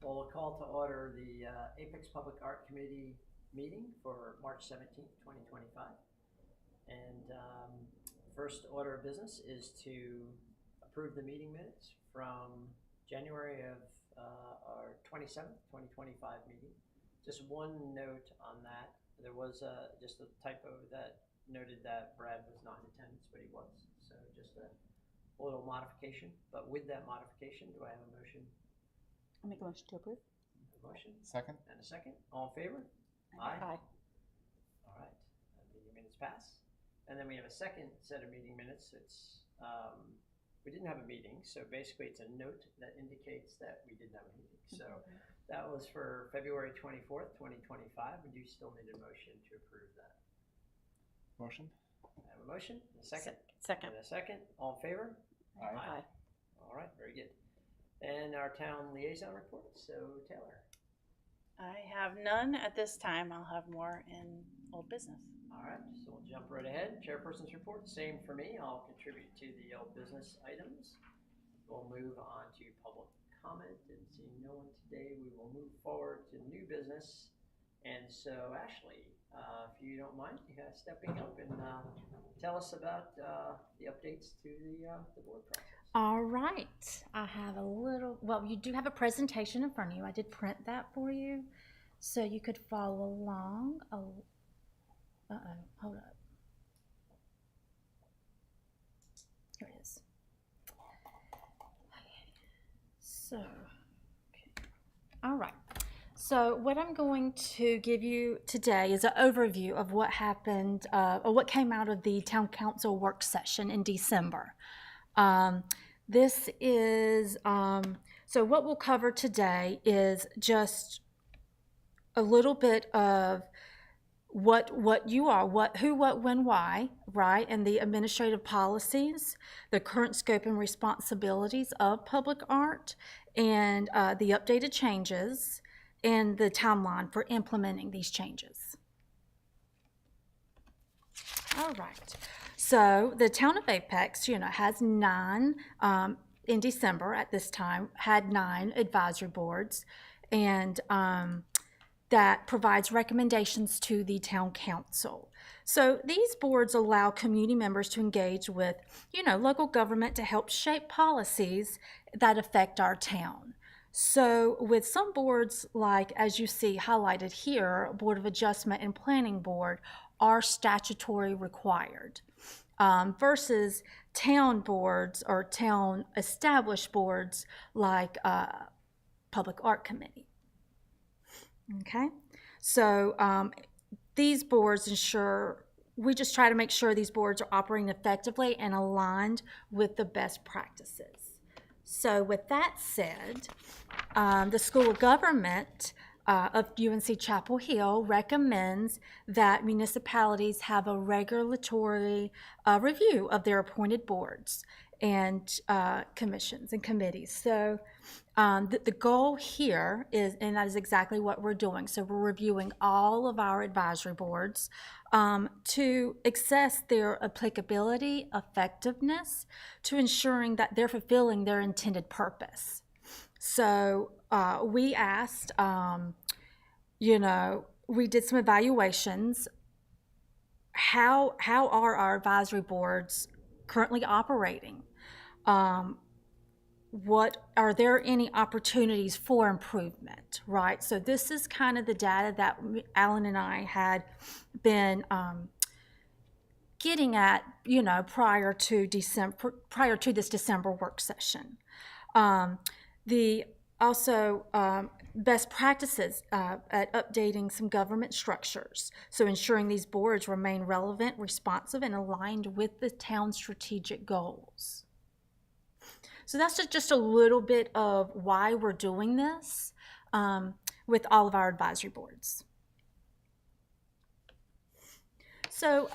We'll call to order the Apex Public Art Committee meeting for March 17th, 2025. And first order of business is to approve the meeting minutes from January of our 27th, 2025 meeting. Just one note on that. There was just a typo that noted that Brad was not in attendance, but he was. So just a little modification. But with that modification, do I have a motion? I'll make a motion to approve. A motion Second. and a second. All in favor? Aye. All right. Meeting minutes pass. And then we have a second set of meeting minutes. It's we didn't have a meeting, so basically it's a note that indicates that we didn't have a meeting. So that was for February 24th, 2025. We do still need a motion to approve that. Motion. I have a motion, a second, Second. and a second. All in favor? Aye. All right, very good. And our town liaison report. So Taylor. I have none at this time. I'll have more in old business. All right, so we'll jump right ahead. Chairperson's report, same for me. I'll contribute to the old business items. We'll move on to public comment, and seeing no one today, we will move forward to new business. And so, Ashley, if you don't mind, stepping up and tell us about the updates to the board process. All right. I have a little, well, you do have a presentation in front of you. I did print that for you so you could follow along. Oh, hold up. Here it is. So, okay. All right. So what I'm going to give you today is an overview of what happened, or what came out of the Town Council work session in December. This is, so what we'll cover today is just a little bit of what you are, who, what, when, why, right? And the administrative policies, the current scope and responsibilities of public art, and the updated changes, and the timeline for implementing these changes. All right. So the town of Apex, has 9, in December at this time, had 9 advisory boards, and that provides recommendations to the town council. So these boards allow community members to engage with, local government to help shape policies that affect our town. So with some boards, like as you see highlighted here, Board of Adjustment and Planning Board are statutory required, versus town boards or town established boards like Public Art Committee. Okay, so these boards we just try to make sure these boards are operating effectively and aligned with the best practices. So with that said, the School of Government of UNC Chapel Hill recommends that municipalities have a regulatory review of their appointed boards and commissions and committees. So the goal here is, and that is exactly what we're doing. So we're reviewing all of our advisory boards to assess their applicability, effectiveness, to ensuring that they're fulfilling their intended purpose. So we asked, we did some evaluations. How are our advisory boards currently operating? What are there any opportunities for improvement, right? So this is kind of the data that Alan and I had been getting at, prior to this December work session. Best practices at updating some government structures, so ensuring these boards remain relevant, responsive, and aligned with the town's strategic goals. So that's just a little bit of why we're doing this with all of our advisory boards. So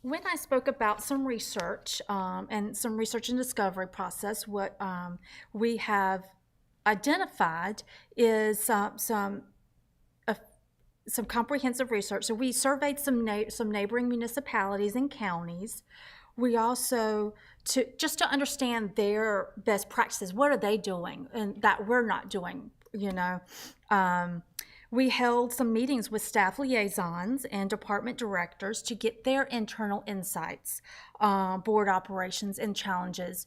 when I spoke about some research and some research and discovery process, what we have identified is some comprehensive research. So we surveyed some neighboring municipalities and counties. We also, just to understand their best practices, what are they doing and that we're not doing We held some meetings with staff liaisons and department directors to get their internal insights, board operations and challenges